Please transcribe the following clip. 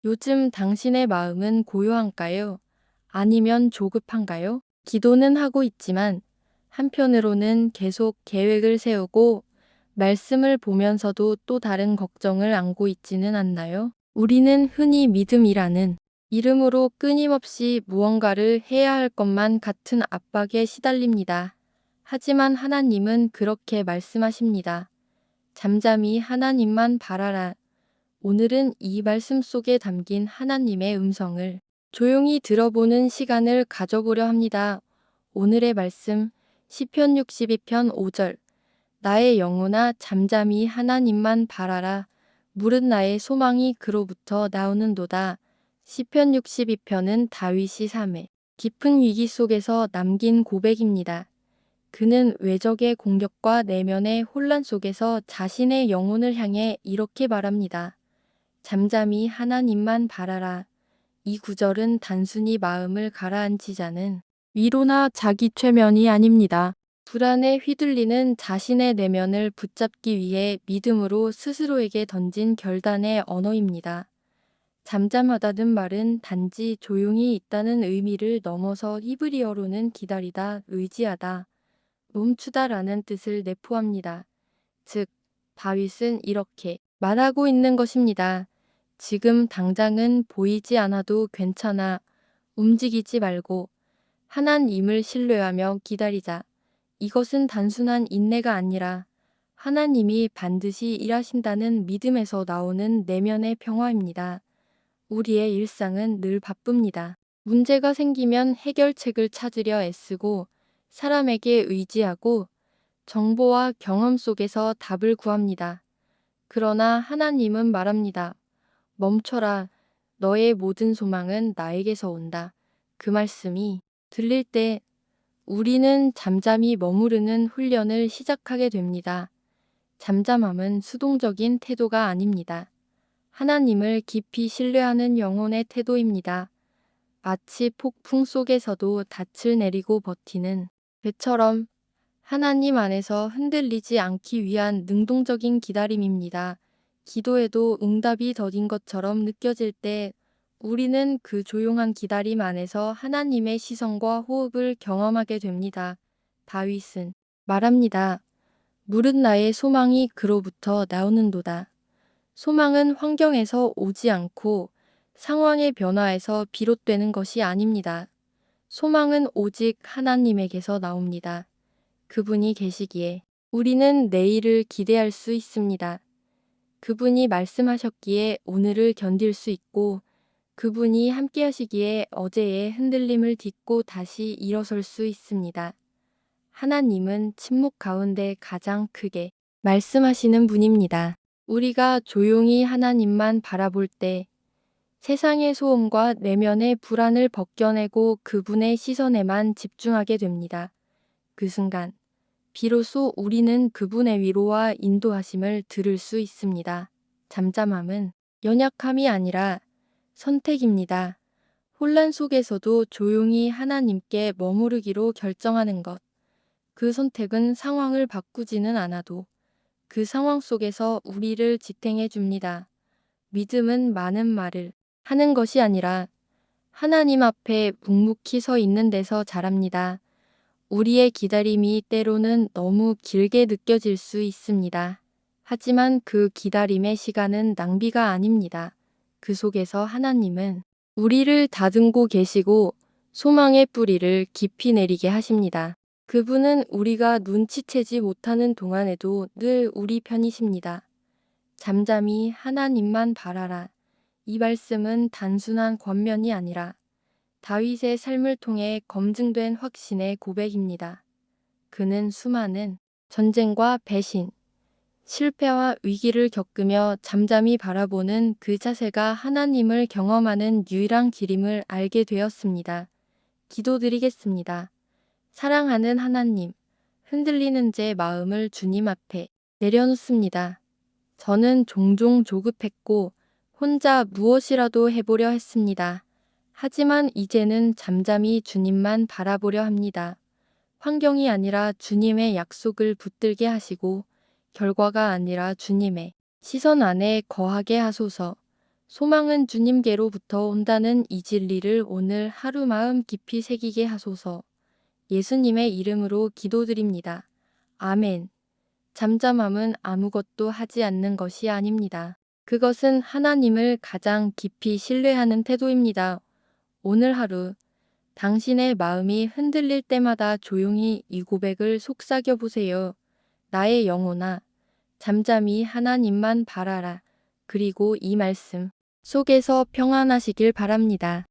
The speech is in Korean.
요즘 당신의 마음은 고요한가요? 아니면 조급한가요? 기도는 하고 있지만 한편으로는 계속 계획을 세우고 말씀을 보면서도 또 다른 걱정을 안고 있지는 않나요? 우리는 흔히 믿음이라는 이름으로 끊임없이 무언가를 해야 할 것만 같은 압박에 시달립니다. 하지만 하나님은 그렇게 말씀하십니다. 잠잠히 하나님만 바라라. 오늘은 이 말씀 속에 담긴 하나님의 음성을 조용히 들어보는 시간을 가져보려 합니다. 오늘의 말씀 시편 62편 5절. 나의 영혼아 잠잠히 하나님만 바라라. 무릇 나의 소망이 그로부터 나오는도다. 시편 62편은 다윗이 삶의 깊은 위기 속에서 남긴 고백입니다. 그는 외적의 공격과 내면의 혼란 속에서 자신의 영혼을 향해 이렇게 말합니다. 잠잠히 하나님만 바라라. 이 구절은 단순히 마음을 가라앉히자는 위로나 자기 최면이 아닙니다. 불안에 휘둘리는 자신의 내면을 붙잡기 위해 믿음으로 스스로에게 던진 결단의 언어입니다. 잠잠하다는 말은 단지 조용히 있다는 의미를 넘어서 히브리어로는 기다리다, 의지하다, 멈추다라는 뜻을 내포합니다. 즉, 다윗은 이렇게 말하고 있는 것입니다. 지금 당장은 보이지 않아도 괜찮아. 움직이지 말고 하나님을 신뢰하며 기다리자. 이것은 단순한 인내가 아니라 하나님이 반드시 일하신다는 믿음에서 나오는 내면의 평화입니다. 우리의 일상은 늘 바쁩니다. 문제가 생기면 해결책을 찾으려 애쓰고 사람에게 의지하고 정보와 경험 속에서 답을 구합니다. 그러나 하나님은 말합니다. 멈춰라. 너의 모든 소망은 나에게서 온다. 그 말씀이 들릴 때 우리는 잠잠히 머무르는 훈련을 시작하게 됩니다. 잠잠함은 수동적인 태도가 아닙니다. 하나님을 깊이 신뢰하는 영혼의 태도입니다. 마치 폭풍 속에서도 닻을 내리고 버티는 배처럼 하나님 안에서 흔들리지 않기 위한 능동적인 기다림입니다. 기도에도 응답이 더딘 것처럼 느껴질 때 우리는 그 조용한 기다림 안에서 하나님의 시선과 호흡을 경험하게 됩니다. 다윗은 말합니다. 무릇 나의 소망이 그로부터 나오는도다. 소망은 환경에서 오지 않고 상황의 변화에서 비롯되는 것이 아닙니다. 소망은 오직 하나님에게서 나옵니다. 그분이 계시기에 우리는 내일을 기대할 수 있습니다. 그분이 말씀하셨기에 오늘을 견딜 수 있고 그분이 함께 하시기에 어제의 흔들림을 딛고 다시 일어설 수 있습니다. 하나님은 침묵 가운데 가장 크게 말씀하시는 분입니다. 우리가 조용히 하나님만 바라볼 때 세상의 소음과 내면의 불안을 벗겨내고 그분의 시선에만 집중하게 됩니다. 그 순간 비로소 우리는 그분의 위로와 인도하심을 들을 수 있습니다. 잠잠함은 연약함이 아니라 선택입니다. 혼란 속에서도 조용히 하나님께 머무르기로 결정하는 것. 그 선택은 상황을 바꾸지는 않아도 그 상황 속에서 우리를 지탱해 줍니다. 믿음은 많은 말을 하는 것이 아니라 하나님 앞에 묵묵히 서 있는 데서 자랍니다. 우리의 기다림이 때로는 너무 길게 느껴질 수 있습니다. 하지만 그 기다림의 시간은 낭비가 아닙니다. 그 속에서 하나님은 우리를 다듬고 계시고 소망의 뿌리를 깊이 내리게 하십니다. 그분은 우리가 눈치채지 못하는 동안에도 늘 우리 편이십니다. 잠잠히 하나님만 바라라. 이 말씀은 단순한 권면이 아니라 다윗의 삶을 통해 검증된 확신의 고백입니다. 그는 수많은 전쟁과 배신, 실패와 위기를 겪으며 잠잠히 바라보는 그 자세가 하나님을 경험하는 유일한 길임을 알게 되었습니다. 기도드리겠습니다. 사랑하는 하나님, 흔들리는 제 마음을 주님 앞에 내려놓습니다. 저는 종종 조급했고 혼자 무엇이라도 해보려 했습니다. 하지만 이제는 잠잠히 주님만 바라보려 합니다. 환경이 아니라 주님의 약속을 붙들게 하시고 결과가 아니라 주님의 시선 안에 거하게 하소서. 소망은 주님께로부터 온다는 이 진리를 오늘 하루 마음 깊이 새기게 하소서. 예수님의 이름으로 기도드립니다. 아멘. 잠잠함은 아무것도 하지 않는 것이 아닙니다. 그것은 하나님을 가장 깊이 신뢰하는 태도입니다. 오늘 하루 당신의 마음이 흔들릴 때마다 조용히 이 고백을 속삭여 보세요. 나의 영혼아, 잠잠히 하나님만 바라라. 그리고 이 말씀 속에서 평안하시길 바랍니다.